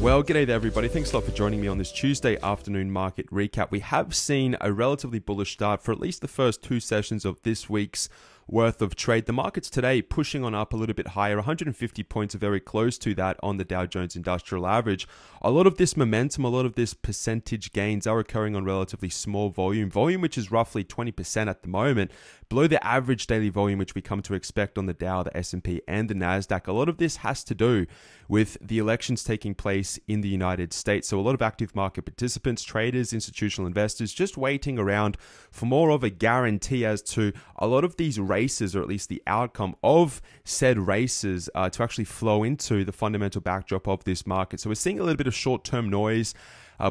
Well, g'day there everybody. Thanks a lot for joining me on this Tuesday afternoon market recap. We have seen a relatively bullish start for at least the first two sessions of this week's worth of trade. The market's today pushing on up a little bit higher. 150 points are very close to that on the Dow Jones Industrial Average. A lot of this momentum, a lot of this percentage gains are occurring on relatively small volume which is roughly 20% at the moment, below the average daily volume which we come to expect on the Dow, the S&P and the Nasdaq. A lot of this has to do with the elections taking place in the United States. So a lot of active market participants, traders, institutional investors just waiting around for more of a guarantee as to a lot of these races, or at least the outcome of said races, to actually flow into the fundamental backdrop of this market. So we're seeing a little bit of short-term noise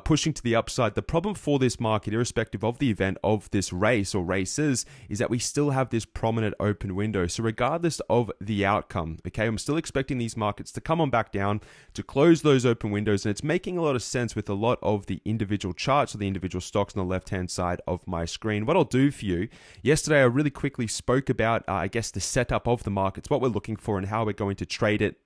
pushing to the upside. The problem for this market, irrespective of the event of this race or races, is that we still have this prominent open window. So regardless of the outcome, okay, I'm still expecting these markets to come on back down, to close those open windows, and it's making a lot of sense with a lot of the individual charts or the individual stocks on the left-hand side of my screen. What I'll do for you, yesterday I really quickly spoke about, I guess, the setup of the markets, what we're looking for and how we're going to trade it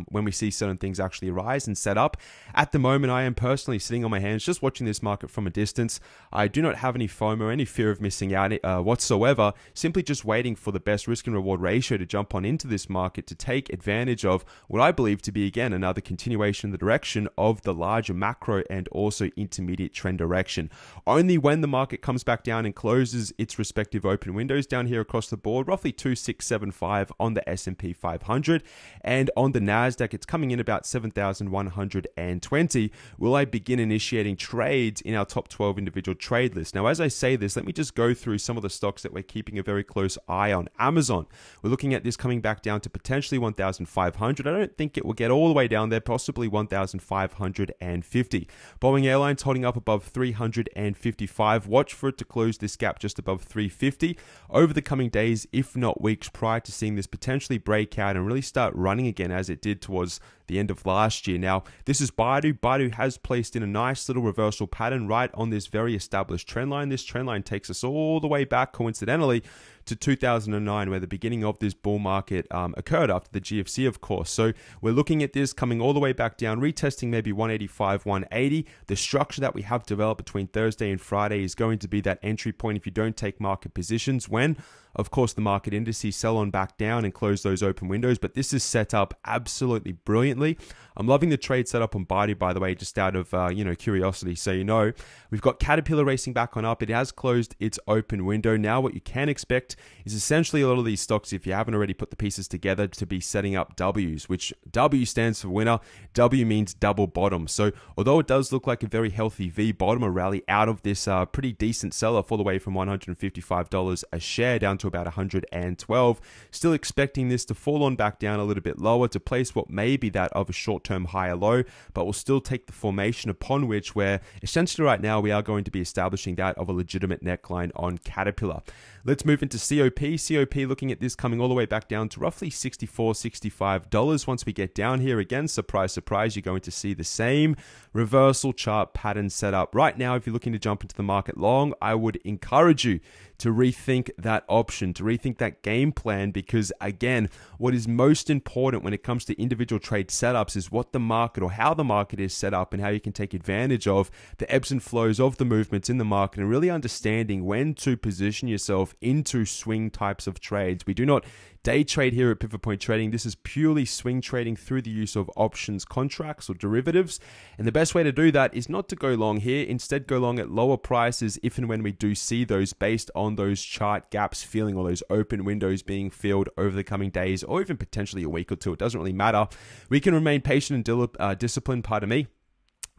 when we see certain things actually arise and set up. At the moment, I am personally sitting on my hands just watching this market from a distance. I do not have any FOMO, any fear of missing out whatsoever, simply just waiting for the best risk and reward ratio to jump on into this market to take advantage of what I believe to be, again, another continuation in the direction of the larger macro and also intermediate trend direction. Only when the market comes back down and closes its respective open windows down here across the board, roughly 2675 on the S&P 500, and on the Nasdaq, it's coming in about 7,120. Will I begin initiating trades in our top 12 individual trade list? Now, as I say this, let me just go through some of the stocks that we're keeping a very close eye on. Amazon, we're looking at this coming back down to potentially 1,500. I don't think it will get all the way down there, possibly 1,550. Boeing Airlines holding up above 355. Watch for it to close this gap just above 350 over the coming days, if not weeks, prior to seeing this potentially break out and really start running again as it did towards the end of last year. Now, this is Baidu. Baidu has placed in a nice little reversal pattern right on this very established trend line. This trend line takes us all the way back, coincidentally, to 2009, where the beginning of this bull market occurred after the GFC, of course. So we're looking at this coming all the way back down, retesting maybe 185, 180. The structure that we have developed between Thursday and Friday is going to be that entry point if you don't take market positions when, of course, the market indices sell on back down and close those open windows. But this is set up absolutely brilliantly. I'm loving the trade setup on Baidu, by the way, just out of curiosity. So we've got Caterpillar racing back on up. It has closed its open window. Now what you can expect is essentially a lot of these stocks, if you haven't already put the pieces together, to be setting up W's, which W stands for winner. W means double bottom. So although it does look like a very healthy V bottom, a rally out of this pretty decent sell-off all the way from $155 a share down to about 112, still expecting this to fall on back down a little bit lower to place what may be that of a short-term higher low, but will still take the formation upon which we're essentially right now we are going to be establishing that of a legitimate neckline on Caterpillar. Let's move into COP. COP, looking at this coming all the way back down to roughly $64, $65. Once we get down here again, surprise, surprise, you're going to see the same reversal chart pattern set up. Right now, if you're looking to jump into the market long, I would encourage you to rethink that option, to rethink that game plan, because again, what is most important when it comes to individual trade setups is what the market or how the market is set up and how you can take advantage of the ebbs and flows of the movements in the market and really understanding when to position yourself into swing types of trades. We do not day trade here at Pivot Point Trading. This is purely swing trading through the use of options contracts or derivatives. And the best way to do that is not to go long here. Instead, go long at lower prices if and when we do see those based on those chart gaps filling or those open windows being filled over the coming days or even potentially a week or two. It doesn't really matter. We can remain patient and disciplined, pardon me.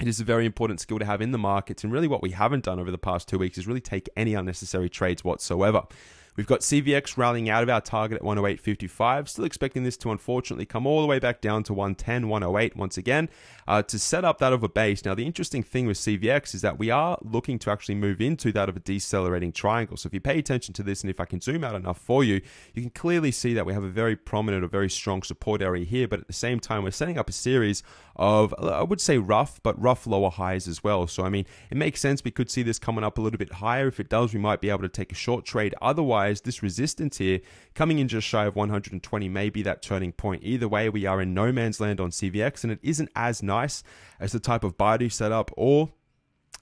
It is a very important skill to have in the markets. And really what we haven't done over the past 2 weeks is really take any unnecessary trades whatsoever. We've got CVX rallying out of our target at 108.55. Still expecting this to unfortunately come all the way back down to 110, 108 once again to set up that of a base. Now, the interesting thing with CVX is that we are looking to actually move into that of a decelerating triangle. So if you pay attention to this, and if I can zoom out enough for you, you can clearly see that we have a very prominent or very strong support area here. But at the same time, we're setting up a series of, I would say rough, but rough lower highs as well. So, I mean, it makes sense. We could see this coming up a little bit higher. If it does, we might be able to take a short trade. Otherwise, this resistance here coming in just shy of 120 may be that turning point. Either way, we are in no man's land on CVX, and it isn't as nice as the type of Baidu setup or,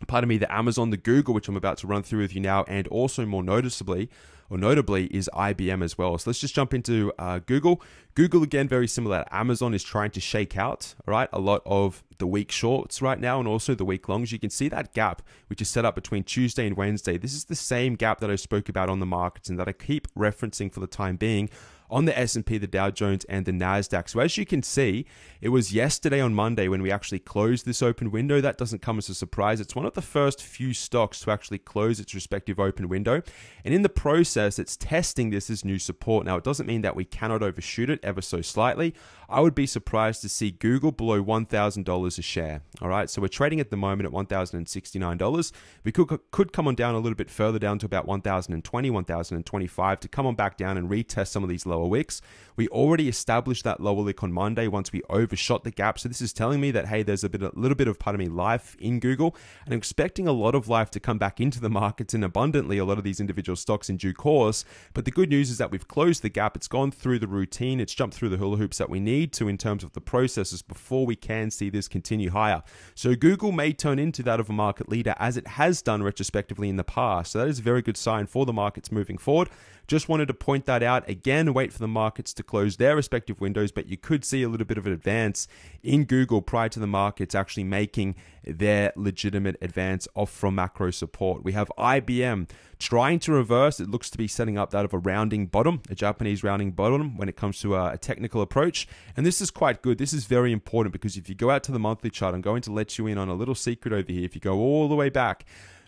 pardon me, the Amazon, the Google, which I'm about to run through with you now, and also more noticeably, or notably, is IBM as well. So let's just jump into Google. Google, again, very similar. Amazon is trying to shake out, all right, a lot of the weak shorts right now and also the weak longs. You can see that gap, which is set up between Tuesday and Wednesday. This is the same gap that I spoke about on the markets and that I keep referencing for the time being on the S&P, the Dow Jones, and the NASDAQ. So as you can see, it was yesterday on Monday when we actually closed this open window. That doesn't come as a surprise. It's one of the first few stocks to actually close its respective open window. And in the process, it's testing this as new support. Now, it doesn't mean that we cannot overshoot it ever so slightly. I would be surprised to see Google below $1,000 a share. All right, so we're trading at the moment at $1,069. We could come on down a little bit further down to about $1,020, $1,025 to come on back down and retest some of these lower wicks. We already established that lower wick on Monday once we overshot the gap. So this is telling me that, hey, there's a little bit of, pardon me, life in Google. And I'm expecting a lot of life to come back into the markets and abundantly a lot of these individual stocks in due course. But the good news is that we've closed the gap. It's gone through the routine. It's jumped through the hula hoops that we need to in terms of the processes before we can see this continue higher. So Google may turn into that of a market leader as it has done retrospectively in the past. So that is a very good sign for the markets moving forward. Just wanted to point that out. Again, wait for the markets to close their respective windows, but you could see a little bit of an advance in Google prior to the markets actually making their legitimate advance off from macro support. We have IBM trying to reverse. It looks to be setting up that of a rounding bottom, a Japanese rounding bottom when it comes to a technical approach. And this is quite good. This is very important because if you go out to the monthly chart, I'm going to let you in on a little secret over here. If you go all the way back,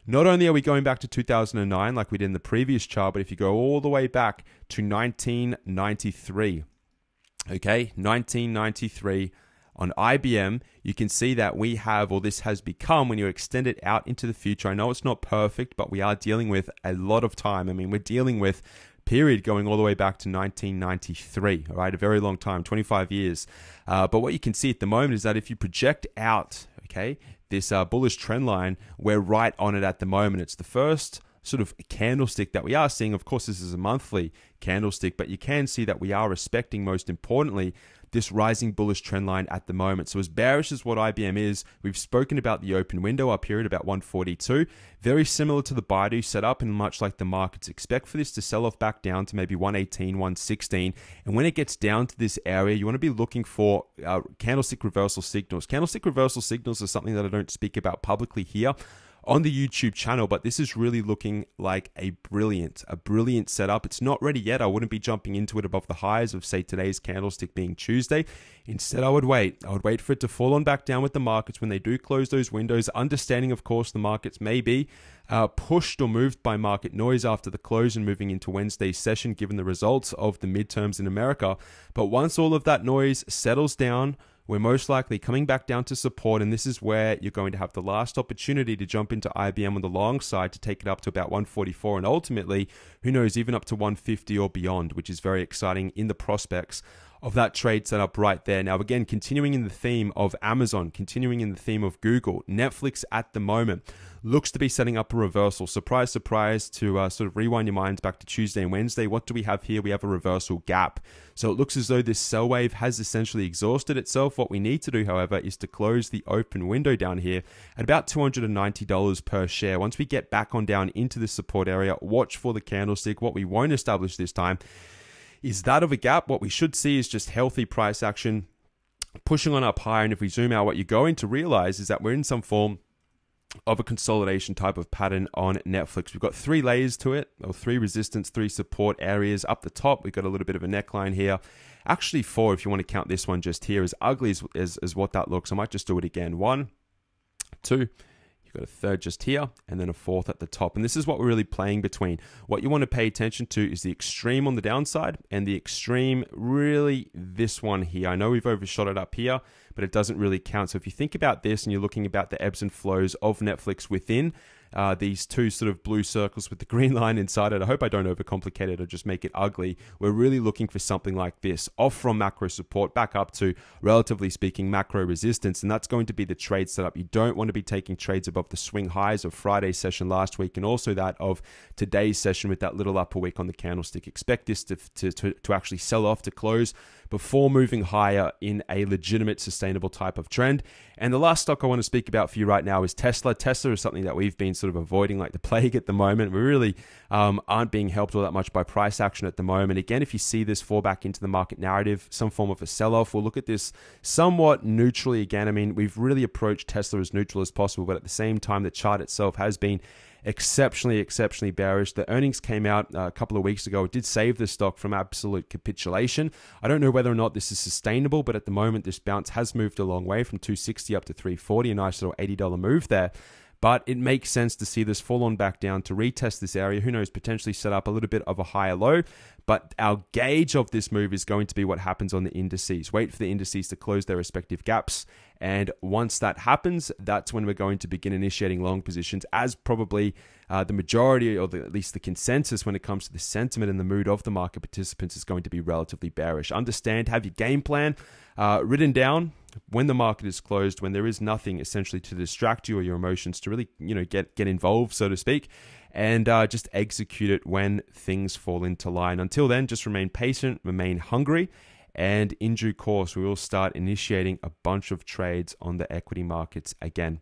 not only are we going back to 2009 like we did in the previous chart, but if you go all the way back to 1993, okay, 1993 on IBM, you can see that we have, or this has become, when you extend it out into the future, I know it's not perfect, but we are dealing with a lot of time. I mean, we're dealing with period going all the way back to 1993, all right, a very long time, 25 years. But what you can see at the moment is that if you project out, okay, this bullish trend line, we're right on it at the moment. It's the first sort of candlestick that we are seeing. Of course, this is a monthly candlestick, but you can see that we are respecting, most importantly, this rising bullish trend line at the moment. So as bearish as what IBM is, we've spoken about the open window up here at about 142. Very similar to the Baidu setup and much like the markets expect for this to sell off back down to maybe 118, 116. And when it gets down to this area, you want to be looking for candlestick reversal signals. Candlestick reversal signals are something that I don't speak about publicly here on the YouTube channel, but this is really looking like a brilliant setup. It's not ready yet. I wouldn't be jumping into it above the highs of, say, today's candlestick being Tuesday. Instead, I would wait. I would wait for it to fall on back down with the markets when they do close those windows, understanding, of course, the markets may be pushed or moved by market noise after the close and moving into Wednesday's session, given the results of the midterms in America. But once all of that noise settles down, we're most likely coming back down to support, and this is where you're going to have the last opportunity to jump into IBM on the long side to take it up to about 144, and ultimately, who knows, even up to 150 or beyond, which is very exciting in the prospects of that trade setup right there. Now, again, continuing in the theme of Amazon, continuing in the theme of Google, Netflix at the moment looks to be setting up a reversal. Surprise, surprise, to sort of rewind your minds back to Tuesday and Wednesday. What do we have here? We have a reversal gap. So it looks as though this sell wave has essentially exhausted itself. What we need to do, however, is to close the open window down here at about $290 per share. Once we get back on down into the support area, watch for the candlestick. What we won't establish this time is that of a gap. What we should see is just healthy price action pushing on up higher. And if we zoom out, what you're going to realize is that we're in some form of a consolidation type of pattern on Netflix. We've got 3 layers to it, or 3 resistance, 3 support areas. Up the top, we've got a little bit of a neckline here. Actually 4 if you want to count this one just here. As ugly as what that looks, I might just do it again. 1, 2, got a 3rd just here, and then a 4th at the top. And this is what we're really playing between. What you want to pay attention to is the extreme on the downside and the extreme, really, this one here. I know we've overshot it up here, but it doesn't really count. So if you think about this and you're looking about the ebbs and flows of Netflix within these two sort of blue circles with the green line inside it. I hope I don't overcomplicate it or just make it ugly. We're really looking for something like this, off from macro support back up to, relatively speaking, macro resistance, and that's going to be the trade setup. You don't want to be taking trades above the swing highs of Friday's session last week and also that of today's session with that little upper wick on the candlestick. Expect this to actually sell off to close before moving higher in a legitimate, sustainable type of trend. And the last stock I want to speak about for you right now is Tesla. Tesla is something that we've been sort of avoiding like the plague at the moment. We really aren't being helped all that much by price action at the moment. Again, if you see this fall back into the market narrative, some form of a sell-off, we'll look at this somewhat neutrally again. I mean, we've really approached Tesla as neutral as possible, but at the same time, the chart itself has been exceptionally bearish. The earnings came out a couple of weeks ago. It did save the stock from absolute capitulation. I don't know whether or not this is sustainable, but at the moment, this bounce has moved a long way from 260 up to 340, a nice little $80 move there. But it makes sense to see this fall on back down to retest this area. Who knows, potentially set up a little bit of a higher low. But our gauge of this move is going to be what happens on the indices. Wait for the indices to close their respective gaps. And once that happens, that's when we're going to begin initiating long positions, as probably the majority, or at least the consensus when it comes to the sentiment and the mood of the market participants, is going to be relatively bearish. Understand, have your game plan written down when the market is closed, when there is nothing essentially to distract you or your emotions to really, get involved, so to speak, and just execute it when things fall into line. Until then, just remain patient, remain hungry, and in due course, we will start initiating a bunch of trades on the equity markets again.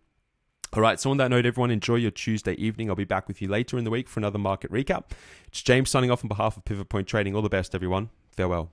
All right, so on that note, everyone, enjoy your Tuesday evening. I'll be back with you later in the week for another market recap. It's James signing off on behalf of Pivot Point Trading. All the best, everyone. Farewell.